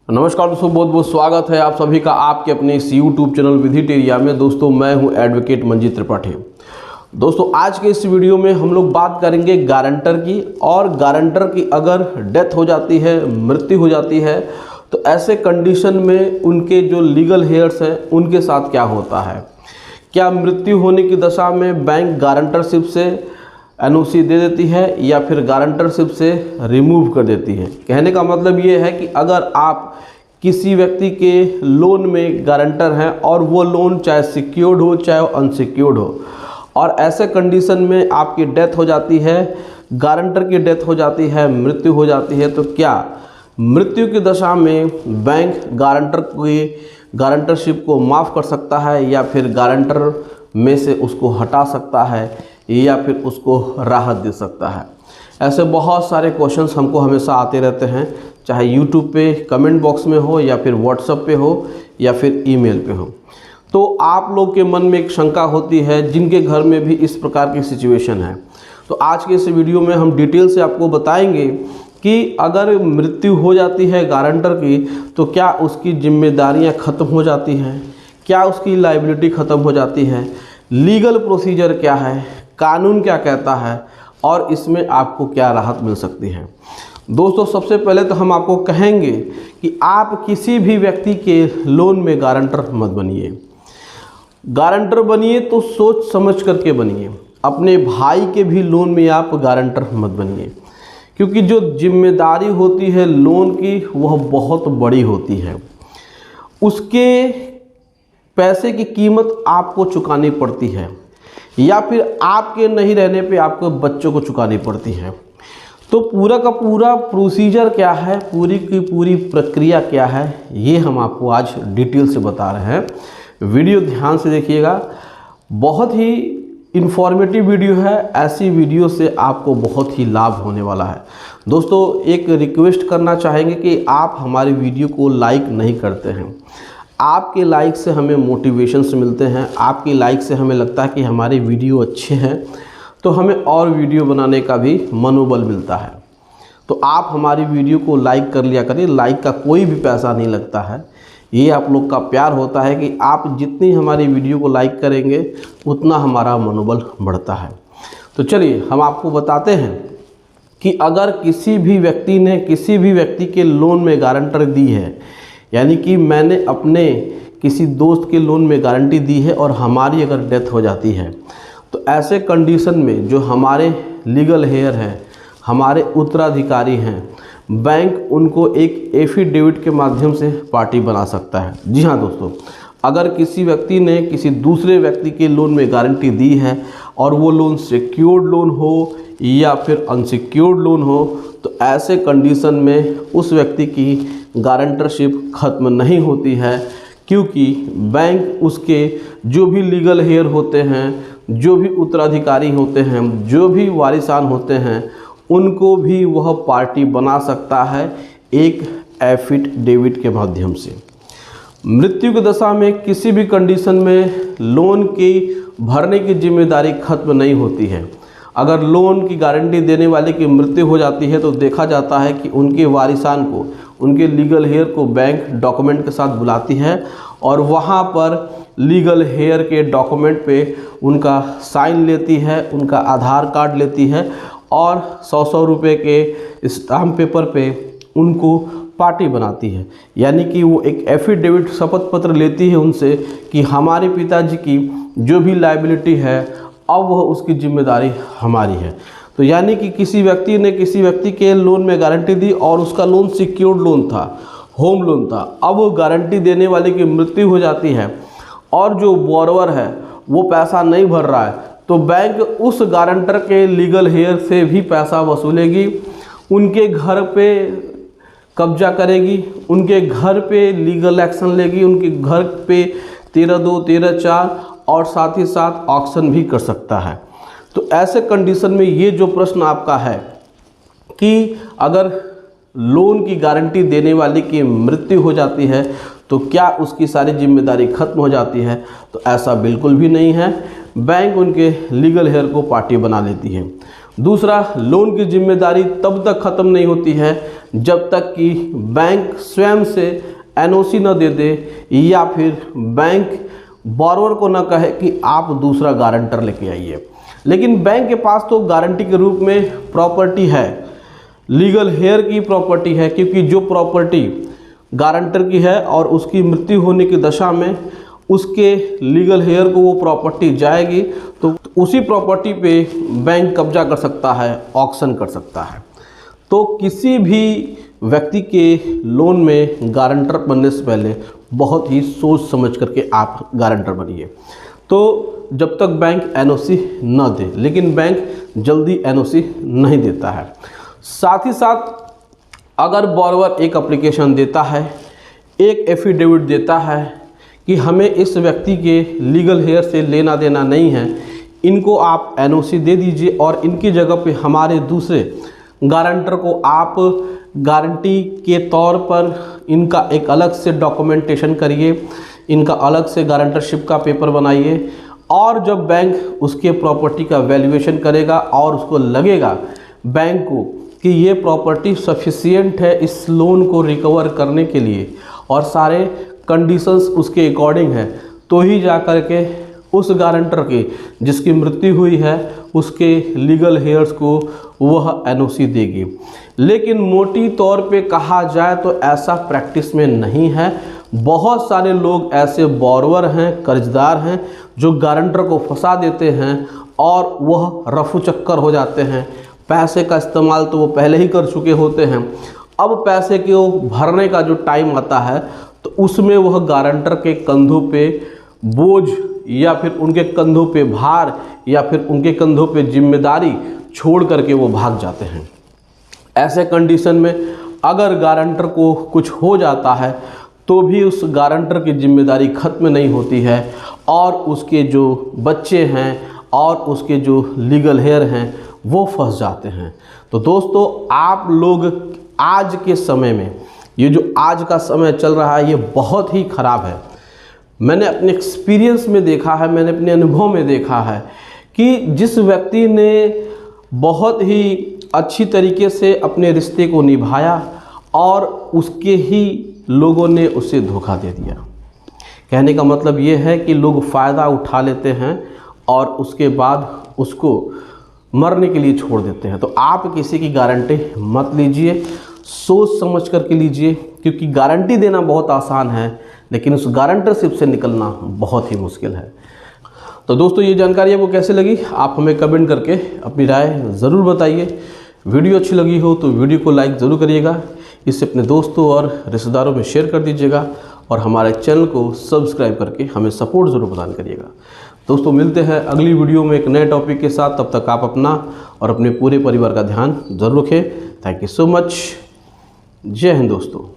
नमस्कार दोस्तों, बहुत बहुत स्वागत है आप सभी का आपके अपने इस यूट्यूब चैनल विधिटेरिया में। दोस्तों मैं हूं एडवोकेट मंजीत त्रिपाठी। दोस्तों आज के इस वीडियो में हम लोग बात करेंगे गारंटर की, और गारंटर की अगर डेथ हो जाती है, मृत्यु हो जाती है, तो ऐसे कंडीशन में उनके जो लीगल हेयर्स हैं उनके साथ क्या होता है। क्या मृत्यु होने की दशा में बैंक गारंटरशिप से एनओसी दे देती है या फिर गारंटरशिप से रिमूव कर देती है। कहने का मतलब ये है कि अगर आप किसी व्यक्ति के लोन में गारंटर हैं और वो लोन चाहे सिक्योर्ड हो चाहे अनसिक्योर्ड हो, और ऐसे कंडीशन में आपकी डेथ हो जाती है, गारंटर की डेथ हो जाती है, मृत्यु हो जाती है, तो क्या मृत्यु की दशा में बैंक गारंटर की गारंटरशिप को माफ़ कर सकता है या फिर गारंटर में से उसको हटा सकता है या फिर उसको राहत दे सकता है। ऐसे बहुत सारे क्वेश्चंस हमको हमेशा आते रहते हैं, चाहे यूट्यूब पे कमेंट बॉक्स में हो या फिर व्हाट्सएप पे हो या फिर ईमेल पे हो। तो आप लोग के मन में एक शंका होती है जिनके घर में भी इस प्रकार की सिचुएशन है। तो आज के इस वीडियो में हम डिटेल से आपको बताएंगे कि अगर मृत्यु हो जाती है गारंटर की तो क्या उसकी जिम्मेदारियां ख़त्म हो जाती हैं, क्या उसकी लायबिलिटी ख़त्म हो जाती है, लीगल प्रोसीजर क्या है, कानून क्या कहता है, और इसमें आपको क्या राहत मिल सकती है। दोस्तों सबसे पहले तो हम आपको कहेंगे कि आप किसी भी व्यक्ति के लोन में गारंटर मत बनिए। गारंटर बनिए तो सोच समझ करके बनिए। अपने भाई के भी लोन में आप गारंटर मत बनिए, क्योंकि जो जिम्मेदारी होती है लोन की वह बहुत बड़ी होती है। उसके पैसे की कीमत आपको चुकानी पड़ती है या फिर आपके नहीं रहने पे आपको बच्चों को चुकानी पड़ती है। तो पूरा का पूरा प्रोसीजर क्या है, पूरी की पूरी प्रक्रिया क्या है, ये हम आपको आज डिटेल से बता रहे हैं। वीडियो ध्यान से देखिएगा, बहुत ही इन्फॉर्मेटिव वीडियो है। ऐसी वीडियो से आपको बहुत ही लाभ होने वाला है। दोस्तों एक रिक्वेस्ट करना चाहेंगे कि आप हमारी वीडियो को लाइक नहीं करते हैं। आपके लाइक से हमें मोटिवेशंस मिलते हैं, आपकी लाइक से हमें लगता है कि हमारे वीडियो अच्छे हैं, तो हमें और वीडियो बनाने का भी मनोबल मिलता है। तो आप हमारी वीडियो को लाइक कर लिया करिए। लाइक का कोई भी पैसा नहीं लगता है, ये आप लोग का प्यार होता है कि आप जितनी हमारी वीडियो को लाइक करेंगे उतना हमारा मनोबल बढ़ता है। तो चलिए हम आपको बताते हैं कि अगर किसी भी व्यक्ति ने किसी भी व्यक्ति के लोन में गारंटर दी है, यानी कि मैंने अपने किसी दोस्त के लोन में गारंटी दी है और हमारी अगर डेथ हो जाती है, तो ऐसे कंडीशन में जो हमारे लीगल हेयर हैं, हमारे उत्तराधिकारी हैं, बैंक उनको एक एफिडेविट के माध्यम से पार्टी बना सकता है। जी हाँ दोस्तों, अगर किसी व्यक्ति ने किसी दूसरे व्यक्ति के लोन में गारंटी दी है और वो लोन सिक्योर्ड लोन हो या फिर अनसिक्योर्ड लोन हो, तो ऐसे कंडीशन में उस व्यक्ति की गारंटरशिप ख़त्म नहीं होती है, क्योंकि बैंक उसके जो भी लीगल हेयर होते हैं, जो भी उत्तराधिकारी होते हैं, जो भी वारिसान होते हैं, उनको भी वह पार्टी बना सकता है एक एफिडेविट के माध्यम से। मृत्यु की दशा में किसी भी कंडीशन में लोन की भरने की जिम्मेदारी खत्म नहीं होती है। अगर लोन की गारंटी देने वाले की मृत्यु हो जाती है तो देखा जाता है कि उनके वारिसान को, उनके लीगल हेयर को बैंक डॉक्यूमेंट के साथ बुलाती है और वहाँ पर लीगल हेयर के डॉक्यूमेंट पे उनका साइन लेती है, उनका आधार कार्ड लेती है और 100-100 रुपये के स्टाम्प पेपर पे उनको पार्टी बनाती है। यानी कि वो एक एफिडेविट शपथ पत्र लेती है उनसे कि हमारे पिताजी की जो भी लायबिलिटी है अब वह उसकी जिम्मेदारी हमारी है। तो यानी कि किसी व्यक्ति ने किसी व्यक्ति के लोन में गारंटी दी और उसका लोन सिक्योर्ड लोन था, होम लोन था। अब वो गारंटी देने वाले की मृत्यु हो जाती है और जो बोरोवर है वो पैसा नहीं भर रहा है, तो बैंक उस गारंटर के लीगल हेयर से भी पैसा वसूलेगी, उनके घर पे कब्जा करेगी, उनके घर पे लीगल एक्शन लेगी, उनके घर पे 13(2), 13(4 और साथ ही साथ ऑक्शन भी कर सकता है। तो ऐसे कंडीशन में ये जो प्रश्न आपका है कि अगर लोन की गारंटी देने वाले की मृत्यु हो जाती है तो क्या उसकी सारी जिम्मेदारी खत्म हो जाती है, तो ऐसा बिल्कुल भी नहीं है। बैंक उनके लीगल हेयर को पार्टी बना लेती है। दूसरा, लोन की जिम्मेदारी तब तक ख़त्म नहीं होती है जब तक कि बैंक स्वयं से एनओसी न दे दे या फिर बैंक बोरोवर को न कहे कि आप दूसरा गारंटर लेके आइए। लेकिन बैंक के पास तो गारंटी के रूप में प्रॉपर्टी है, लीगल हेयर की प्रॉपर्टी है, क्योंकि जो प्रॉपर्टी गारंटर की है और उसकी मृत्यु होने की दशा में उसके लीगल हेयर को वो प्रॉपर्टी जाएगी तो उसी प्रॉपर्टी पे बैंक कब्जा कर सकता है, ऑक्शन कर सकता है। तो किसी भी व्यक्ति के लोन में गारंटर बनने से पहले बहुत ही सोच समझ करके आप गारंटर बनिए। तो जब तक बैंक एनओसी न दे, लेकिन बैंक जल्दी एनओसी नहीं देता है। साथ ही साथ अगर बोरोवर एक एप्लीकेशन देता है, एक एफिडेविट देता है कि हमें इस व्यक्ति के लीगल हेयर से लेना देना नहीं है, इनको आप एनओसी दे दीजिए और इनकी जगह पे हमारे दूसरे गारंटर को आप गारंटी के तौर पर इनका एक अलग से डॉक्यूमेंटेशन करिए, इनका अलग से गारंटरशिप का पेपर बनाइए, और जब बैंक उसके प्रॉपर्टी का वैल्यूएशन करेगा और उसको लगेगा बैंक को कि ये प्रॉपर्टी सफिशिएंट है इस लोन को रिकवर करने के लिए और सारे कंडीशंस उसके अकॉर्डिंग है, तो ही जा कर के उस गारंटर के जिसकी मृत्यु हुई है उसके लीगल हेयर्स को वह एनओसी देगी। लेकिन मोटी तौर पे कहा जाए तो ऐसा प्रैक्टिस में नहीं है। बहुत सारे लोग ऐसे बोरोवर हैं, कर्जदार हैं, जो गारंटर को फंसा देते हैं और वह रफू चक्कर हो जाते हैं। पैसे का इस्तेमाल तो वो पहले ही कर चुके होते हैं, अब पैसे को भरने का जो टाइम आता है तो उसमें वह गारंटर के कंधों पे बोझ या फिर उनके कंधों पे भार या फिर उनके कंधों पे जिम्मेदारी छोड़ करके वो भाग जाते हैं। ऐसे कंडीशन में अगर गारंटर को कुछ हो जाता है तो भी उस गारंटर की जिम्मेदारी खत्म नहीं होती है और उसके जो बच्चे हैं और उसके जो लीगल हेयर हैं वो फंस जाते हैं। तो दोस्तों, आप लोग आज के समय में, ये जो आज का समय चल रहा है ये बहुत ही ख़राब है। मैंने अपने एक्सपीरियंस में देखा है, मैंने अपने अनुभव में देखा है कि जिस व्यक्ति ने बहुत ही अच्छी तरीके से अपने रिश्ते को निभाया और उसके ही लोगों ने उसे धोखा दे दिया। कहने का मतलब ये है कि लोग फ़ायदा उठा लेते हैं और उसके बाद उसको मरने के लिए छोड़ देते हैं। तो आप किसी की गारंटी मत लीजिए, सोच समझ करके लीजिए, क्योंकि गारंटी देना बहुत आसान है लेकिन उस गारंटरशिप से निकलना बहुत ही मुश्किल है। तो दोस्तों, ये जानकारी आपको कैसे लगी आप हमें कमेंट करके अपनी राय ज़रूर बताइए। वीडियो अच्छी लगी हो तो वीडियो को लाइक ज़रूर करिएगा, इसे अपने दोस्तों और रिश्तेदारों में शेयर कर दीजिएगा और हमारे चैनल को सब्सक्राइब करके हमें सपोर्ट ज़रूर प्रदान करिएगा। दोस्तों, मिलते हैं अगली वीडियो में एक नए टॉपिक के साथ। तब तक आप अपना और अपने पूरे परिवार का ध्यान ज़रूर रखें। Thank you so much. जय हिंद दोस्तों।